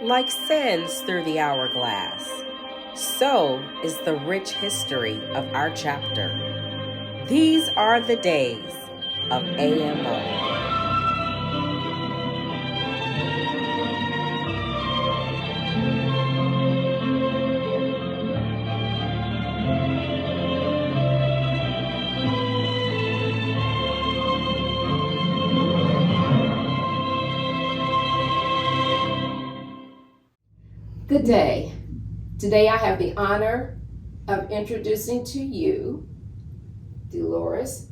Like sands through the hourglass, so is the rich history of our chapter. These are the days of AMO. Good day. Today I have the honor of introducing to you Dolores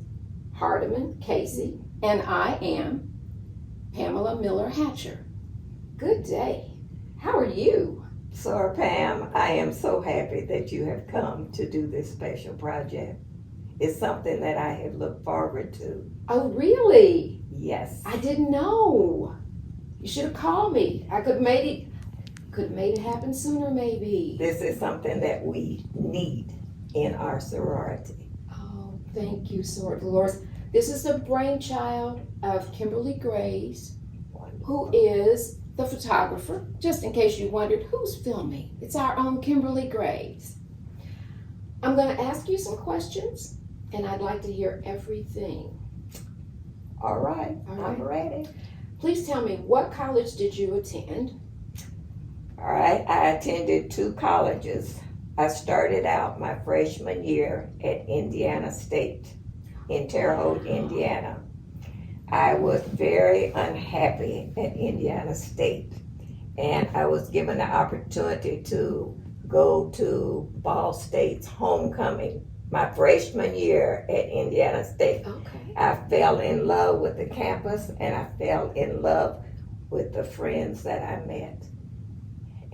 Hardiman Casey, and I am Pamela Miller Hatcher. Good day. How are you? Sir Pam, I am so happy that you have come to do this special project. It's something that I have looked forward to. Oh, really? Yes. I didn't know. You should have called me. I could have made it happen sooner, maybe. This is something that we need in our sorority. Oh, thank you, Sir Dolores. This is the brainchild of Kimberly Graves, who is the photographer. Just in case you wondered who's filming, it's our own Kimberly Graves. I'm going to ask you some questions, and I'd like to hear everything. All right. I'm ready. Please tell me, what college did you attend? All right, I attended 2 colleges. I started out my freshman year at Indiana State in Terre Haute, Indiana. I was very unhappy at Indiana State, and I was given the opportunity to go to Ball State's homecoming my freshman year at Indiana State. Okay. I fell in love with the campus, and I fell in love with the friends that I met.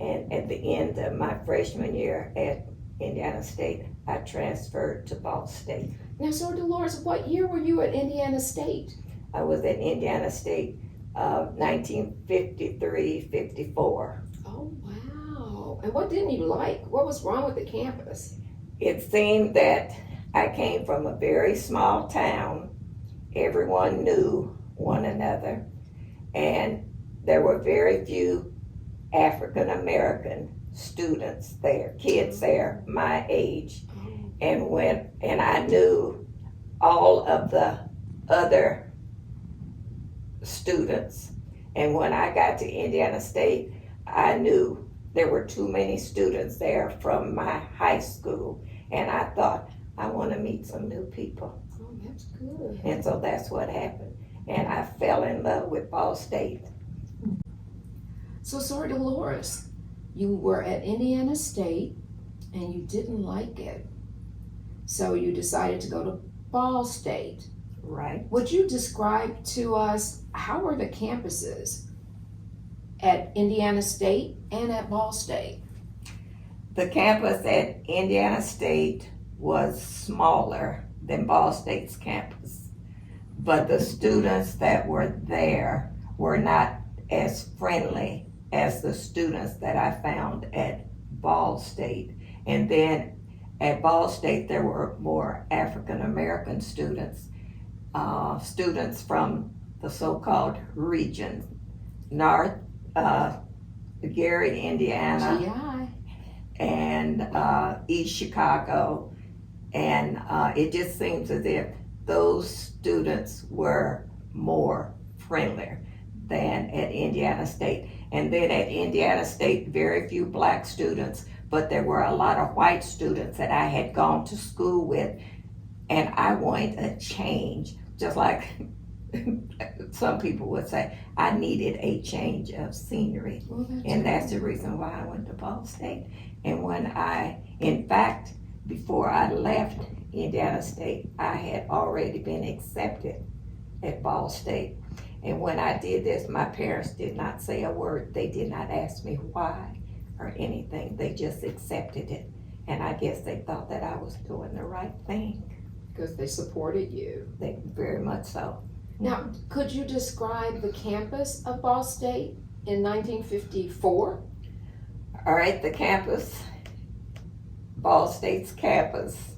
And at the end of my freshman year at Indiana State, I transferred to Ball State. Now, Sir Dolores, what year were you at Indiana State? I was at Indiana State 1953-54. Oh, wow. And what didn't you like? What was wrong with the campus? It seemed that I came from a very small town. Everyone knew one another, and there were very few African American students there, kids there my age. And I knew all of the other students. And when I got to Indiana State, I knew there were too many students there from my high school. And I thought, I want to meet some new people. Oh, that's good. And so that's what happened. And I fell in love with Ball State. So, Sir Dolores, you were at Indiana State and you didn't like it. So you decided to go to Ball State. Right. Would you describe to us, how were the campuses at Indiana State and at Ball State? The campus at Indiana State was smaller than Ball State's campus, but the students that were there were not as friendly as the students that I found at Ball State. And then at Ball State, there were more African American students, students from the so-called region, North Gary, Indiana, GI. and East Chicago. And it just seems as if those students were more friendlier than at Indiana State. And then at Indiana State, very few black students, but there were a lot of white students that I had gone to school with, and I wanted a change, just like some people would say, I needed a change of scenery. Well, And that's the reason why I went to Ball State. And in fact, before I left Indiana State, I had already been accepted at Ball State. And when I did this, my parents did not say a word. They did not ask me why or anything. They just accepted it. And I guess they thought that I was doing the right thing. Because they supported you. They very much so. Now, could you describe the campus of Ball State in 1954? All right, the campus, Ball State's campus,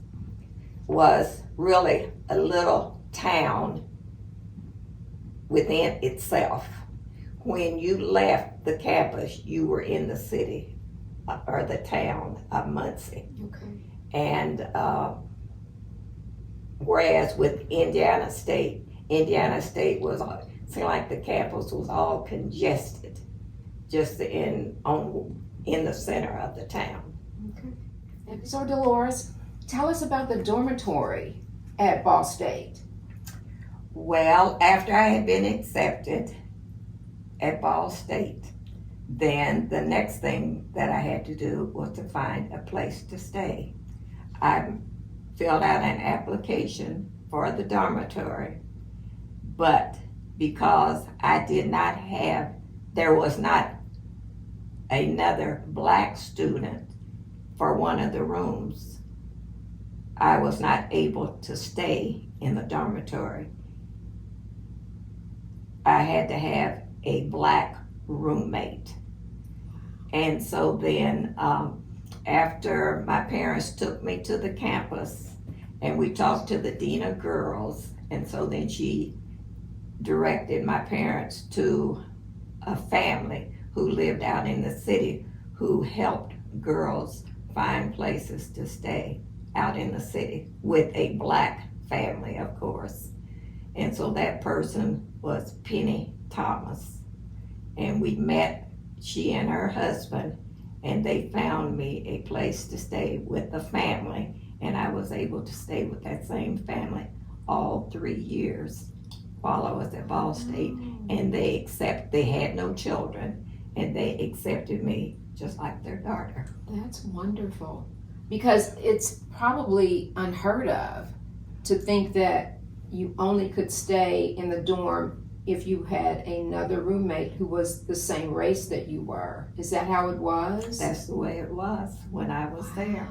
was really a little town within itself. when you left the campus, you were in the city or the town of Muncie. Okay. And whereas with Indiana State was, seemed like the campus was all congested, just in the center of the town. Okay. So Dolores, tell us about the dormitory at Ball State. Well, after I had been accepted at Ball State, then the next thing that I had to do was to find a place to stay. I filled out an application for the dormitory, but because there was not another black student for one of the rooms, I was not able to stay in the dormitory. I had to have a black roommate. And so then after my parents took me to the campus and we talked to the dean of girls, and so then she directed my parents to a family who lived out in the city who helped girls find places to stay out in the city with a black family, of course. And so that person was Penny Thomas. And we met, she and her husband, and they found me a place to stay with the family. And I was able to stay with that same family all 3 years while I was at Ball State. And they had no children, and they accepted me just like their daughter. That's wonderful. Because it's probably unheard of to think that you only could stay in the dorm if you had another roommate who was the same race that you were. Is that how it was? That's the way it was when I was there.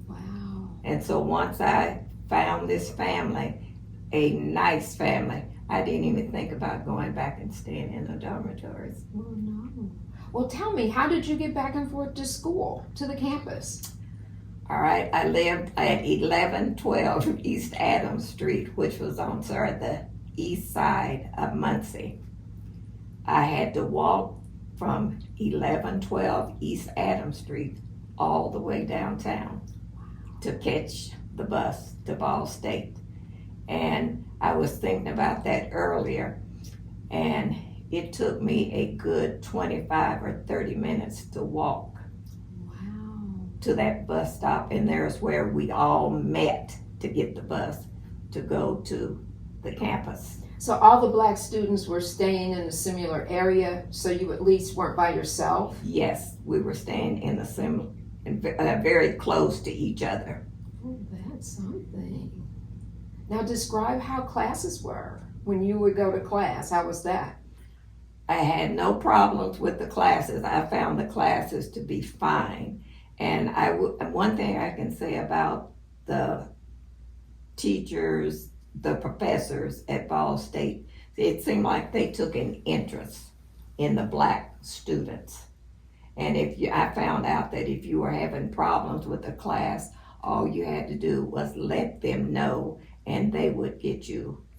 Wow. And so once I found this family, a nice family, I didn't even think about going back and staying in the dormitories. Oh, no. Well, tell me, how did you get back and forth to school, to the campus? All right, I lived at 1112 East Adams Street, which was on the east side of Muncie. I had to walk from 1112 East Adams Street all the way downtown to catch the bus to Ball State. And I was thinking about that earlier, and it took me a good 25 or 30 minutes to walk to that bus stop, and there's where we all met to get the bus to go to the campus. So all the black students were staying in a similar area, so you at least weren't by yourself? Yes, we were staying in very close to each other. Oh, that's something. Now describe how classes were when you would go to class. How was that? I had no problems with the classes. I found the classes to be fine. And one thing I can say about the teachers, the professors at Ball State, it seemed like they took an interest in the black students. And I found out that if you were having problems with the class, all you had to do was let them know, and they would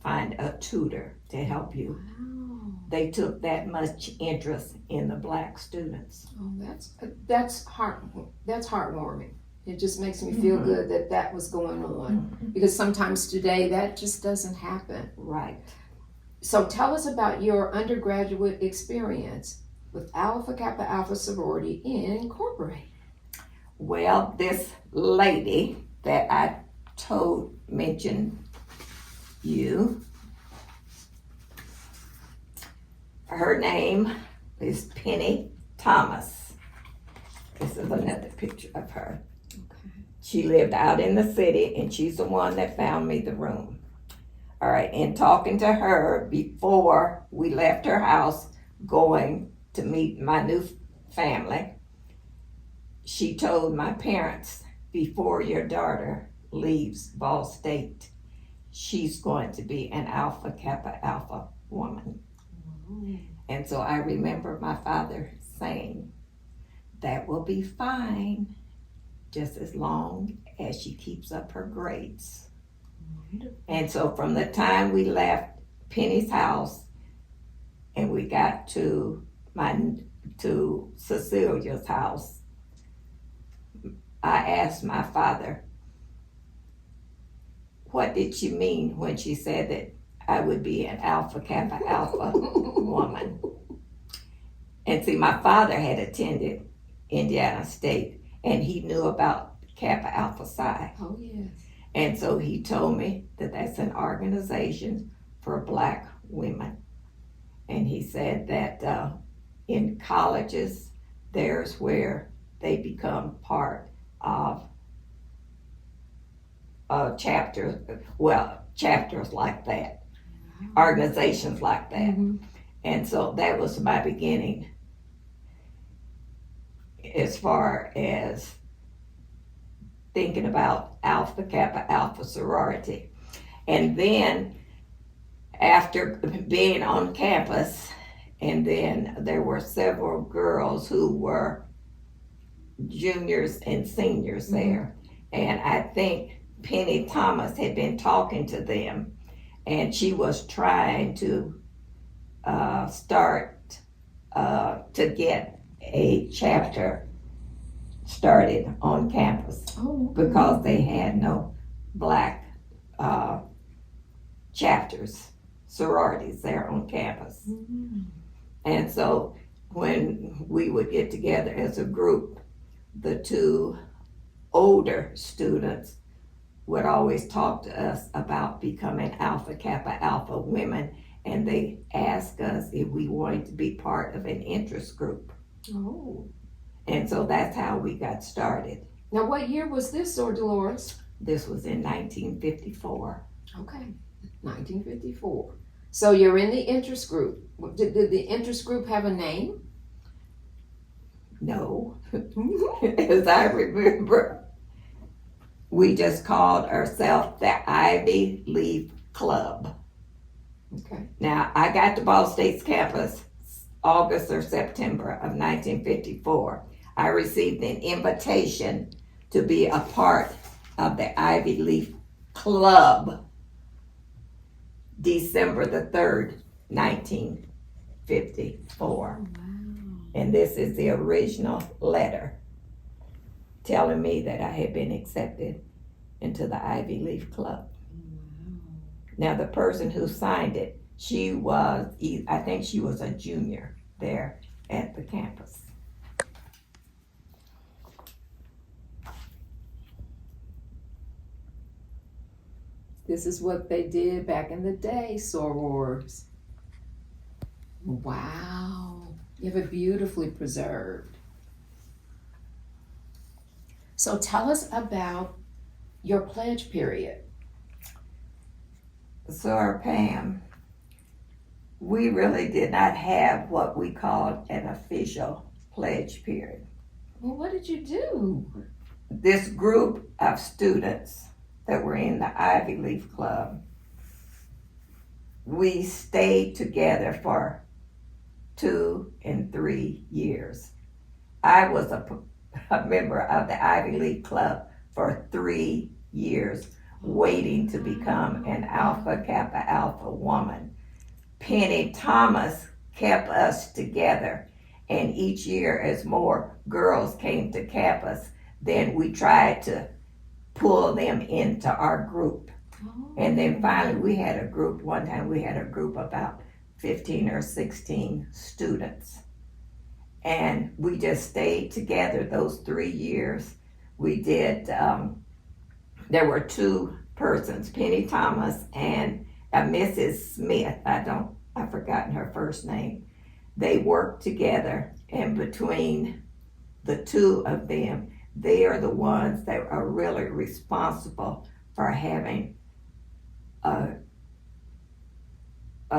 find a tutor to help you. Wow. They took that much interest in the black students. Oh, that's heartwarming. It just makes me feel good that was going on, because sometimes today that just doesn't happen. Right. So tell us about your undergraduate experience with Kappa Alpha Sorority Incorporated. Well, this lady that I mentioned you, her name is Penny Thomas. This is another picture of her. Okay. She lived out in the city, and she's the one that found me the room. All right, and talking to her before we left her house going to meet my new family, she told my parents, before your daughter leaves Ball State, she's going to be an Kappa Alpha woman. And so I remember my father saying, that will be fine, just as long as she keeps up her grades. And so from the time we left Penny's house and we got to Cecilia's house, I asked my father, what did she mean when she said that I would be an Alpha Kappa Alpha woman? And see, my father had attended Indiana State, and he knew about Kappa Alpha Psi. Oh, yes. And so he told me that that's an organization for Black women. And he said that in colleges, there's where they become part of chapters like that, organizations like that. Mm-hmm. And so that was my beginning as far as thinking about Alpha Kappa Alpha Sorority. And then after being on campus, and then there were several girls who were juniors and seniors there. And I think Penny Thomas had been talking to them, and she was trying to start to get a chapter started on campus because they had no Black chapters, sororities there on campus. Mm-hmm. And so when we would get together as a group, the two older students would always talk to us about becoming Alpha Kappa Alpha women, and they asked us if we wanted to be part of an interest group. Oh. And so that's how we got started. Now, what year was this, Sor Dolores? This was in 1954. Okay, 1954. So you're in the interest group. Did the interest group have a name? No. As I remember, we just called ourselves the Ivy Leaf Club. Okay. Now, I got to Ball State's campus August or September of 1954. I received an invitation to be a part of the Ivy Leaf Club December the 3rd, 1954. Wow. And this is the original letter telling me that I had been accepted into the Ivy Leaf Club. Wow. Now, the person who signed it, she was, I think she was a junior there at the campus. This is what they did back in the day, sorors. Wow. You have it beautifully preserved. So tell us about your pledge period. So, Pam, we really did not have what we called an official pledge period. Well, what did you do? This group of students that were in the Ivy Leaf Club, we stayed together for 2 and 3 years. I was a member of the Ivy Leaf Club for 3 years, waiting to become an Alpha Kappa Alpha woman. Penny Thomas kept us together, and each year as more girls came to campus, then we tried to pull them into our group. And then finally we had a group, one time we had a group about 15 or 16 students. And we just stayed together those 3 years. We did, there were 2 persons, Penny Thomas and Mrs. Smith. I've forgotten her first name. They worked together, and between the 2 of them, they are the ones that are really responsible for having a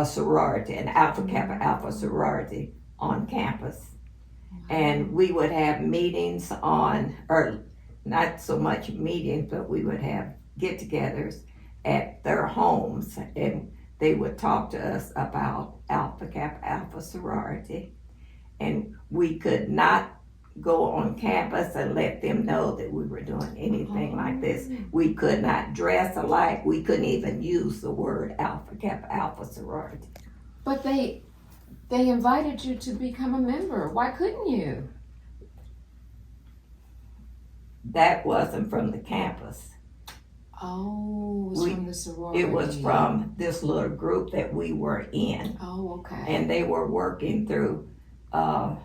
sorority, an Alpha Kappa Alpha sorority on campus. And we would have meetings or not so much meetings, but we would have get-togethers at their homes, and they would talk to us about Alpha Kappa Alpha sorority. And we could not go on campus and let them know that we were doing anything like this. We could not dress alike. We couldn't even use the word Alpha Kappa Alpha sorority. But they They invited you to become a member. Why couldn't you? That wasn't from the campus. Oh, it was from the sorority. It was from this little group that we were in. Oh, okay. And they were working through, all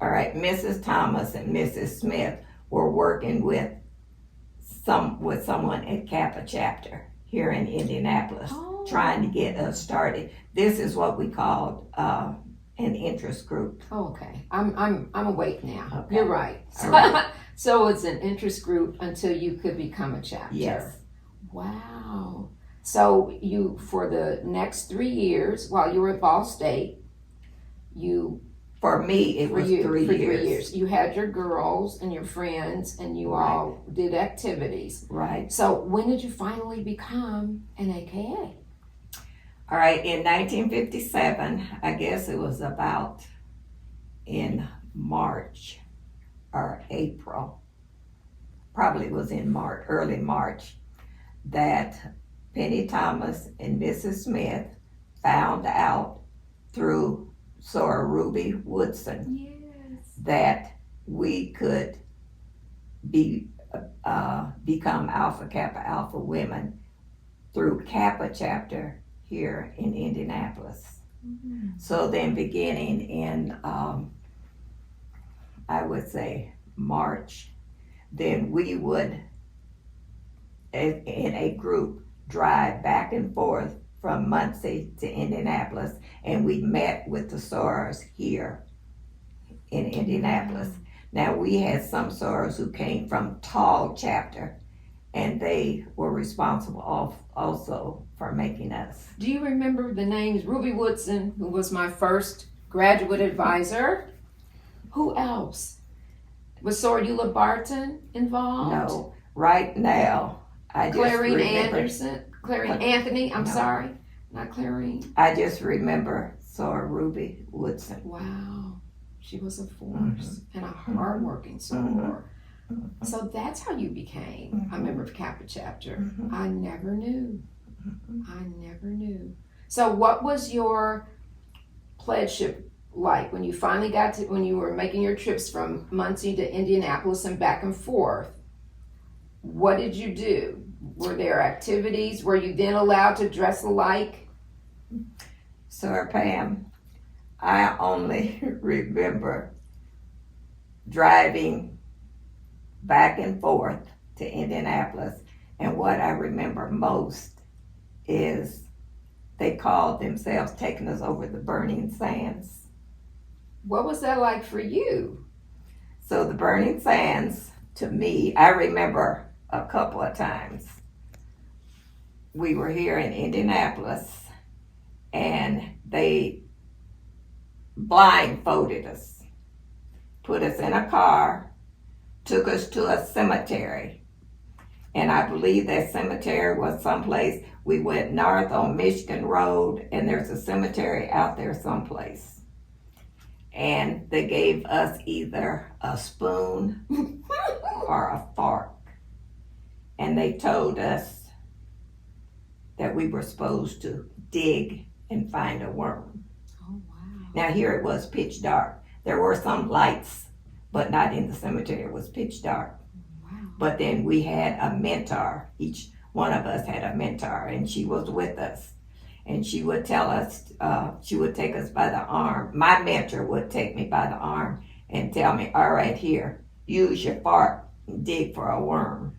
right, Mrs. Thomas and Mrs. Smith were working with someone at Kappa chapter here in Indianapolis, trying to get us started. This is what we called an interest group. Oh, okay. I'm awake now. Okay. You're right. All right. So it's an interest group until you could become a chapter. Yes. Wow. So you, for the next 3 years while you were at Ball State, For me, it was 3 years. You had your girls and your friends, and you all did activities. Right. So when did you finally become an AKA? All right, in 1957, I guess it was about in March or April, probably was in March, early March, that Penny Thomas and Mrs. Smith found out through Sora Ruby Woodson that we could become Alpha Kappa Alpha women through Kappa chapter here in Indianapolis. Mm-hmm. So then beginning in, I would say March, then we would, in a group, drive back and forth from Muncie to Indianapolis, and we met with the sorors here in Indianapolis. Now we had some sorors who came from Tall chapter, and they were responsible also for making us. Do you remember the names? Ruby Woodson, who was my first graduate advisor. Who else? Was Sorula Barton involved? No, right now, I just Clarine remember, Anderson? Clarine Anthony, I'm No. sorry. Not Clarine. I just remember Sora Ruby Woodson. Wow. She was a force and a hardworking soror. So that's how you became a member of Kappa chapter. I never knew. I never knew. So what was your pledgeship like when you finally when you were making your trips from Muncie to Indianapolis and back and forth? What did you do? Were there activities? Were you then allowed to dress alike? Sora Pam, I only remember driving back and forth to Indianapolis, and what I remember most is they called themselves taking us over the burning sands. What was that like for you? So the burning sands, to me, I remember a couple of times. We were here in Indianapolis, and they blindfolded us, put us in a car, took us to a cemetery. And I believe that cemetery was someplace, we went north on Michigan Road, and there's a cemetery out there someplace. And they gave us either a spoon or a fork. And they told us that we were supposed to dig and find a worm. Oh, wow. Now here it was pitch dark. There were some lights, but not in the cemetery. It was pitch dark. Wow. But then we had a mentor. Each one of us had a mentor, and she was with us. And she would tell us, she would take us by the arm. My mentor would take me by the arm and tell me, all right, here, use your fork and dig for a worm.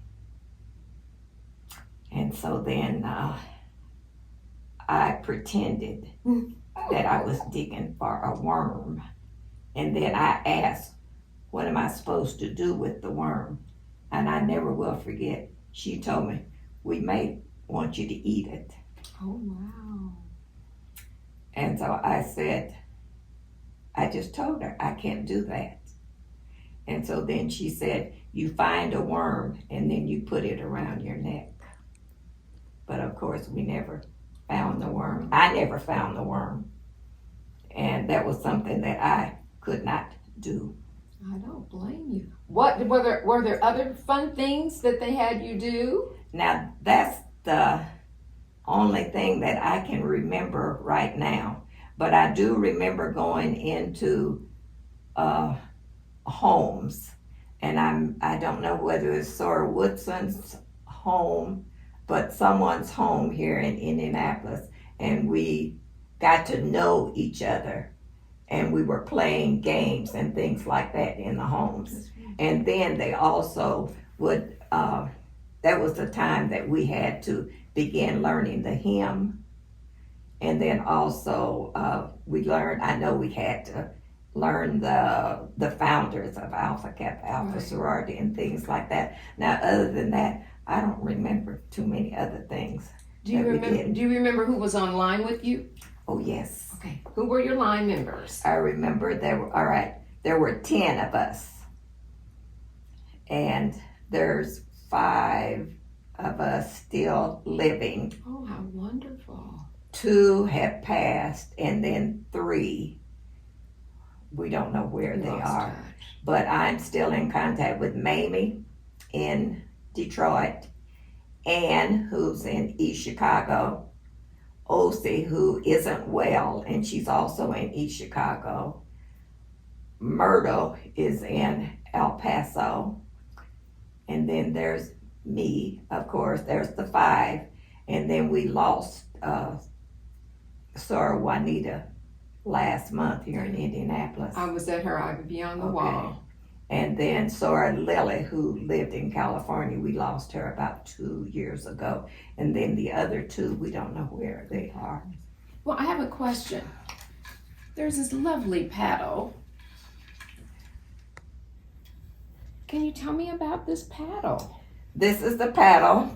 And so then I pretended that I was digging for a worm. And then I asked, what am I supposed to do with the worm? And I never will forget, she told me, we may want you to eat it. Oh, wow. And so I said, I just told her, I can't do that. And so then she said, you find a worm and then you put it around your neck. But of course, we never found the worm. I never found the worm. And that was something that I could not do. I don't blame you. What were there other fun things that they had you do? Now, that's the only thing that I can remember right now. But I do remember going into homes, and I don't know whether it's Sora Woodson's home, but someone's home here in Indianapolis, and we got to know each other, and we were playing games and things like that in the homes. And then they also would. That was the time that we had to begin learning the hymn, and then also we learned. I know we had to learn the founders of Alpha Kappa Alpha Right. Sorority and things like that. Now, other than that, I don't remember too many other things. Do you that we remember? did. Do you remember who was on line with you? Oh yes, Okay. Who were your line members? I remember there were. All right, there were 10 of us, and there's 5 of us still living. Oh, how wonderful! 2 have passed, and then 3, we don't know where they Lost are. touch. But I'm still in contact with Mamie in Detroit, Ann, who's in East Chicago, Osi, who isn't well, and she's also in East Chicago. Myrtle is in El Paso, and then there's me, of course. There's the 5, and then we lost Sora Juanita last month here in Indianapolis. I was at her Ivy on the Okay. wall. And then Sora Lily, who lived in California, we lost her about 2 years ago. And then the other 2, we don't know where they are. Well, I have a question. There's this lovely paddle. Can you tell me about this paddle? This is the paddle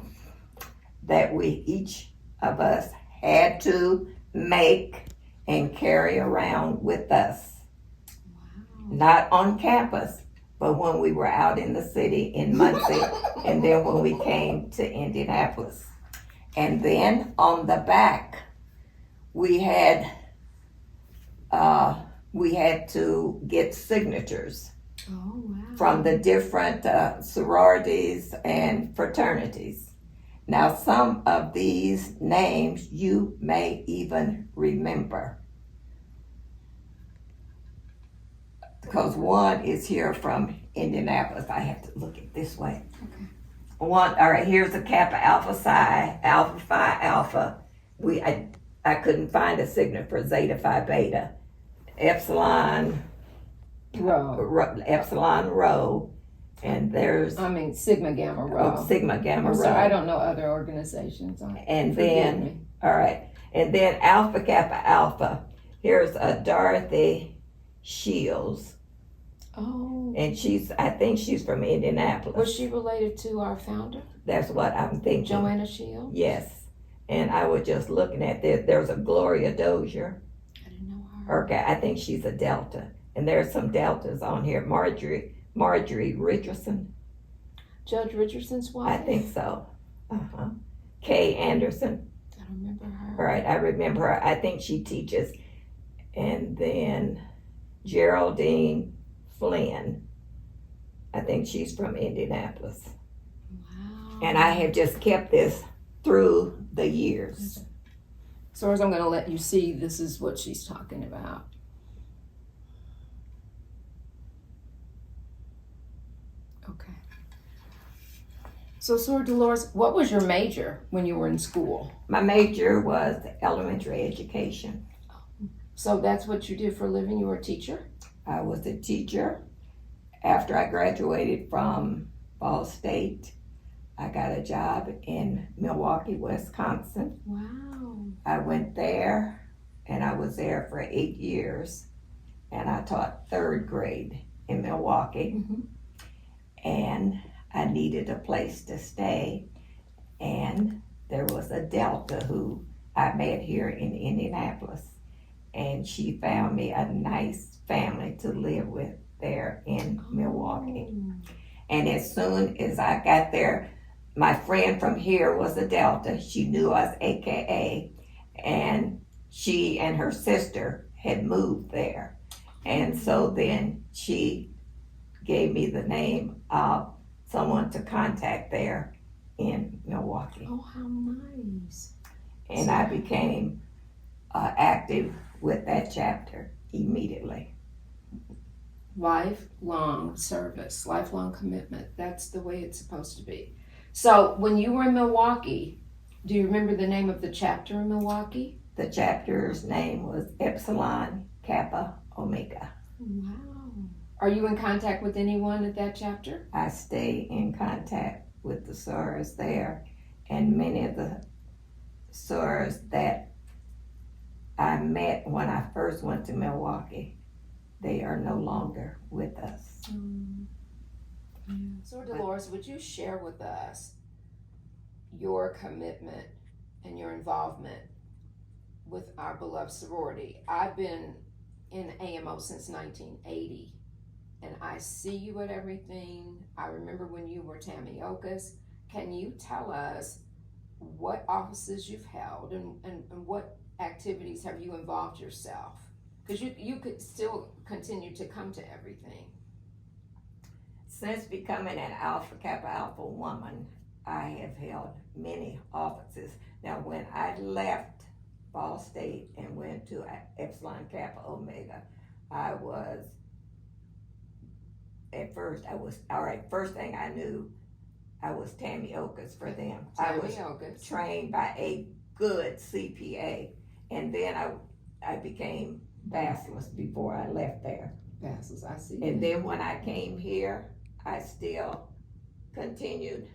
that we each of us had to make and carry around with us. Wow. Not on campus, but when we were out in the city in Muncie, and then when we came to Indianapolis. And then on the back, we had to get signatures Oh, wow. from the different sororities and fraternities. Now, some of these names you may even remember, because one is here from Indianapolis. I have to look it this way. Okay. All right, here's a Kappa Alpha Psi, Alpha Phi Alpha. I couldn't find a signet for Zeta Phi Beta. Epsilon Rho, and there's Sigma Gamma Rho. Sigma Gamma I'm Rho. sorry, I don't know other organizations. And Forgive then, me. all right, and then Alpha Kappa Alpha. Here's a Dorothy Shields, Oh. and I think she's from Indianapolis. Was she related to our founder, That's what I'm thinking. Joanna Shields? Yes. And I was just looking at this. There's a Gloria Dozier. I didn't know her. Okay, I think she's a Delta. And there's some Deltas on here. Marjorie Richardson. Judge Richardson's wife? I think so. Uh-huh. Kay Anderson. I don't remember her. All right, I remember her. I think she teaches. And then Geraldine Flynn. I think she's from Indianapolis. Wow. And I have just kept this through the years. So as I'm going to let you see, this is what she's talking about. Okay. So, Sora Dolores, what was your major when you were in school? My major was elementary education. So that's what you did for a living? You were a teacher? I was a teacher. After I graduated from Ball State, I got a job in Milwaukee, Wisconsin. Wow. I went there, and I was there for 8 years, and I taught 3rd grade in Milwaukee. Mm-hmm. And I needed a place to stay, and there was a Delta who I met here in Indianapolis, and she found me a nice family to live with there in Milwaukee. And as soon as I got there, my friend from here was a Delta. She knew us, AKA, and she and her sister had moved there. And so then she gave me the name of someone to contact there in Milwaukee. Oh, how nice. and I became active with that chapter immediately. Lifelong service, lifelong commitment. That's the way it's supposed to be. So when you were in Milwaukee, do you remember the name of the chapter in Milwaukee? The chapter's name was Epsilon Kappa Omega. Wow. Are you in contact with anyone at that chapter? I stay in contact with the sorors there, and many of the sorors that I met when I first went to Milwaukee, they are no longer with us. So Dolores, would you share with us your commitment and your involvement with our beloved sorority? I've been in AMO since 1980, and I see you at everything. I remember when you were Tammy Okas. Can you tell us what offices you've held and what activities have you involved yourself? Because you could still continue to come to everything. Since becoming an Alpha Kappa Alpha woman, I have held many offices. Now, when I left Ball State and went to Epsilon Kappa Omega, first thing I knew, I was Tammy Okas for them. I was trained by a good CPA, and then I became Basilisk before I left there. Basilisk, I see. And then when I came here, I still continued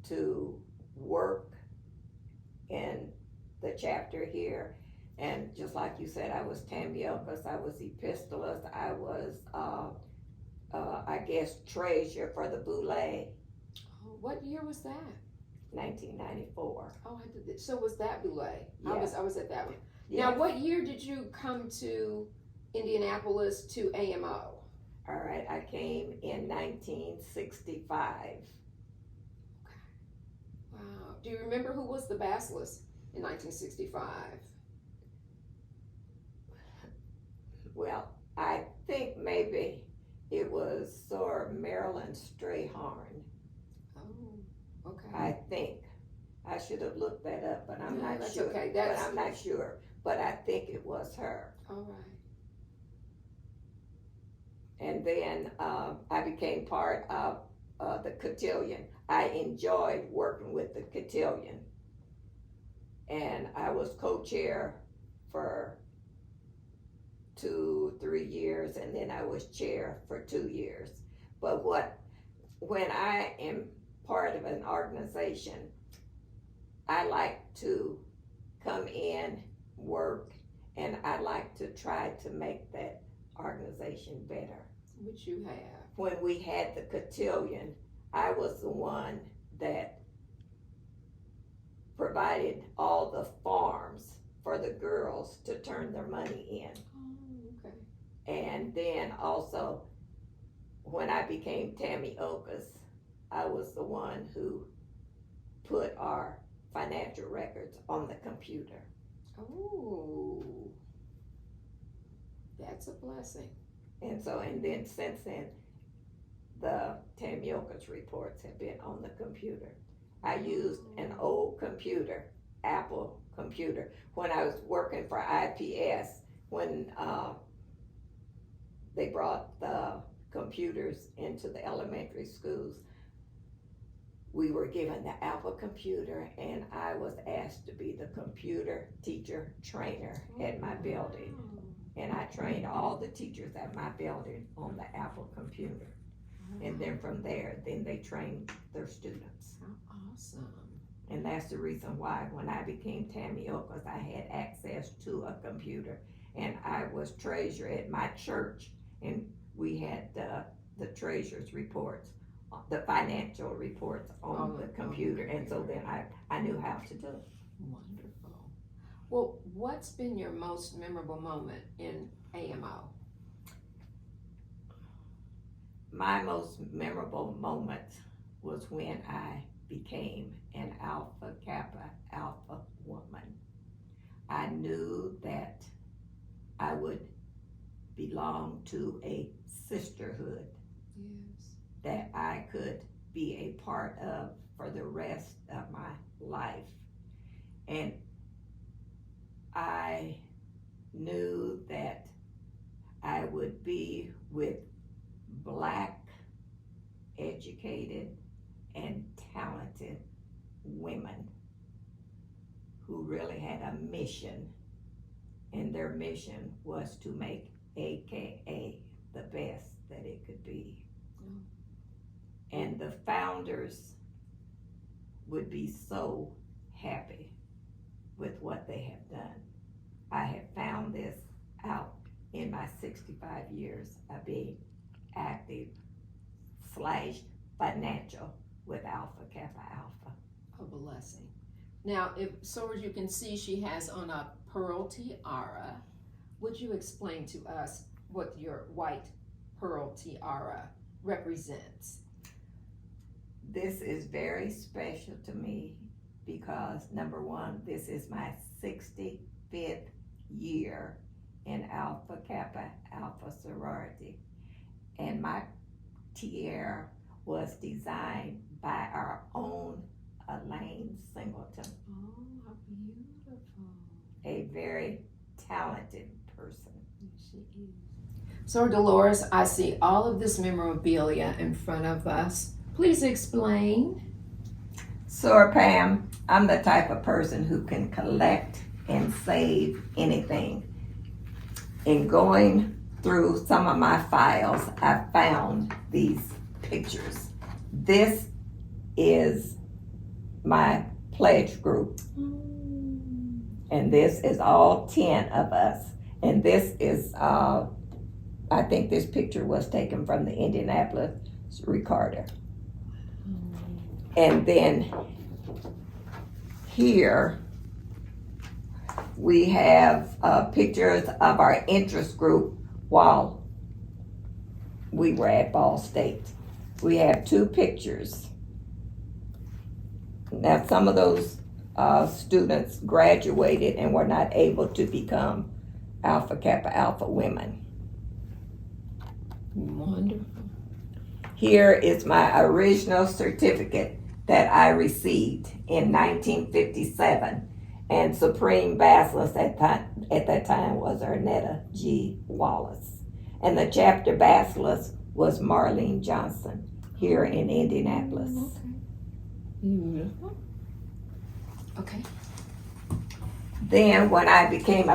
to work in the chapter here. And just like you said, I was Tammy Okas, I was Epistolist, I was, I guess, treasurer for the Boulay. What year was that? 1994. Oh, I did. So was that Boulay? Yeah. I was at that one. Yeah. Now, what year did you come to Indianapolis to AMO? All right, I came in 1965. Wow. Do you remember who was the Basilisk in 1965? Well, I think maybe it was Sir Marilyn Strayhorn. Oh, okay. I think. I should have looked that up, but I'm not that's sure. Okay. But I'm not sure. But I think it was her. All right. And then I became part of the cotillion. I enjoyed working with the cotillion. And I was co-chair for 2-3 years, and then I was chair for 2 years. But when I am part of an organization, I like to come in, work, and I like to try to make that organization better. Which you have. When we had the cotillion, I was the one that provided all the forms for the girls to turn their money in. Oh, okay. And then also, when I became Tammy Okas, I was the one who put our financial records on the computer. Oh, that's a blessing. And then since then, the Tammy Okas reports have been on the computer. I used an old computer, Apple computer, when I was working for IPS, when they brought the computers into the elementary schools. We were given the Apple computer, and I was asked to be the computer teacher trainer at my building. And I trained all the teachers at my building on the Apple computer. And then from there, then they trained their students. How awesome. And that's the reason why when I became Tammy Okas, I had access to a computer. And I was treasurer at my church, and we had the treasurer's reports, the financial reports on the computer. And so then I knew how to do it. Wonderful. Well, what's been your most memorable moment in AMO? My most memorable moment was when I became an Alpha Kappa Alpha woman. I knew that I would belong to a sisterhood. Yes. That I could be a part of for the rest of my life. And I knew that I would be with Black, educated, and talented women who really had a mission, and their mission was to make AKA the best that it could be. Mm. And the founders would be so happy with what they have done. I have found this out in my 65 years of being active / financial with Alpha Kappa Alpha. A blessing. Now, so as you can see, she has on a pearl tiara. Would you explain to us what your white pearl tiara represents? This is very special to me because, number one, this is my 65th year in Alpha Kappa Alpha Sorority. And my tiara was designed by our own Elaine Singleton. Oh, how beautiful. A very talented person. Yes, she is. So, Dolores, I see all of this memorabilia in front of us. Please explain. So, Pam, I'm the type of person who can collect and save anything. In going through some of my files, I found these pictures. This is my pledge group, and this is all 10 of us. And this is, I think this picture was taken from the Indianapolis Recorder. And then here we have pictures of our interest group while we were at Ball State. We have 2 pictures. Now, some of those students graduated and were not able to become Alpha Kappa Alpha women. Wonderful. Here is my original certificate that I received in 1957, and Supreme Bachelor's at that time was Ernetta G. Wallace, and the chapter Bachelor's was Marlene Johnson here in Indianapolis. Okay. Beautiful. Okay. Then when I became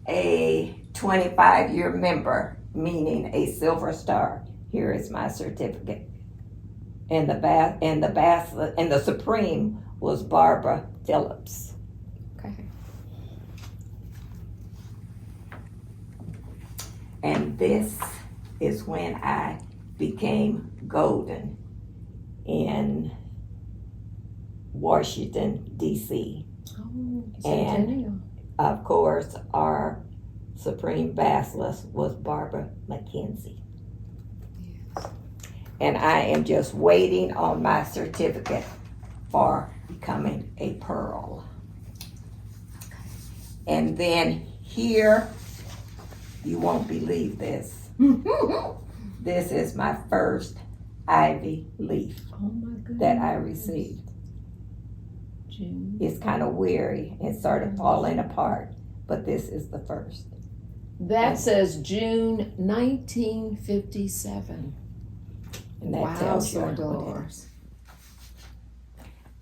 a 25-year member, meaning a Silver Star, here is my certificate. And the Supreme was Barbara Phillips. Okay. And this is when I became Golden in Washington, D.C. Oh, And of course, our Supreme Bacheloress was Barbara McKenzie. Yes. And I am just waiting on my certificate for becoming a Pearl. And then here, you won't believe this. This is my first Ivy Leaf that I received. June. It's kind of weary and sort of falling apart, but this is the first. That says June 1957. And that Wow, tells you so what it Dolores. is.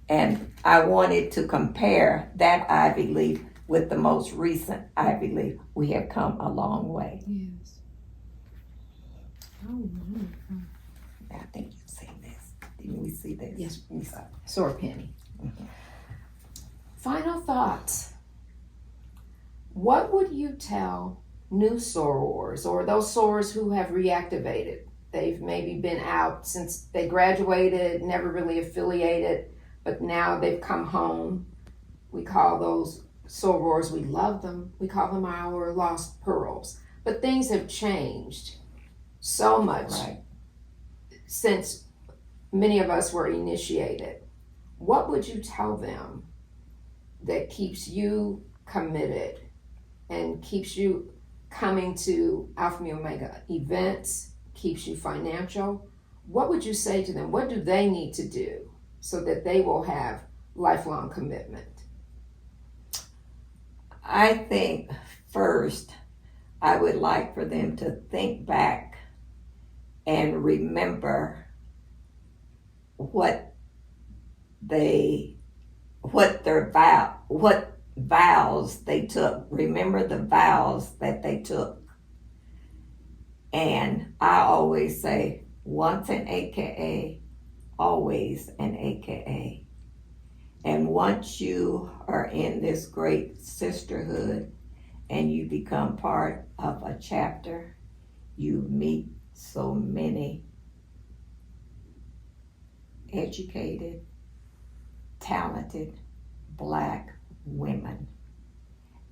And I wanted to compare that Ivy Leaf with the most recent Ivy Leaf. We have come a long way. Yes. Oh, wonderful. I think you've seen this. Didn't we see this? Yes. We saw it. Sore penny. Mhm. Final thoughts. What would you tell new sorors or those sorors who have reactivated? They've maybe been out since they graduated, never really affiliated, but now they've come home. We call those sorors, we love them. We call them our lost pearls. But things have changed so much Right. since many of us were initiated. What would you tell them that keeps you committed and keeps you coming to Alpha Mu Omega events, keeps you financial? What would you say to them? What do they need to do so that they will have lifelong commitment? I think first I would like for them to think back and remember what vows they took. Remember the vows that they took. And I always say, once an AKA, always an AKA. And once you are in this great sisterhood and you become part of a chapter, you meet so many educated, talented Black women.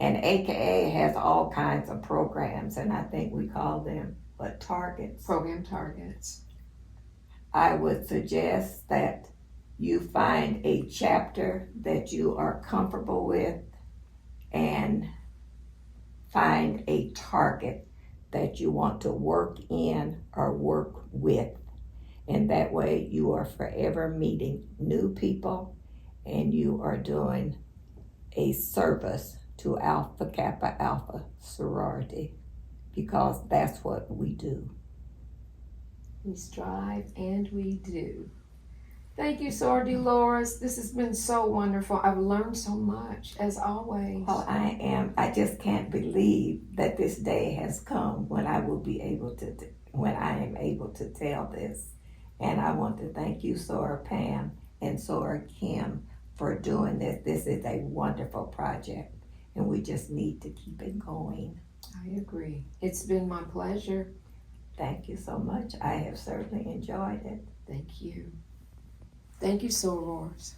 And AKA has all kinds of programs, and I think we call them targets. Program targets. I would suggest that you find a chapter that you are comfortable with and find a target that you want to work in or work with. And that way you are forever meeting new people and you are doing a service to Kappa Alpha Sorority, because that's what we do. We strive and we do. Thank you, Sor Dolores. This has been so wonderful. I've learned so much, as always. Well, I just can't believe that this day has come when I will be able to, when I am able to tell this. And I want to thank you, Sora Pam and Sora Kim, for doing this. This is a wonderful project, and we just need to keep it going. I agree. It's been my pleasure. Thank you so much. I have certainly enjoyed it. Thank you. Thank you, Sorors.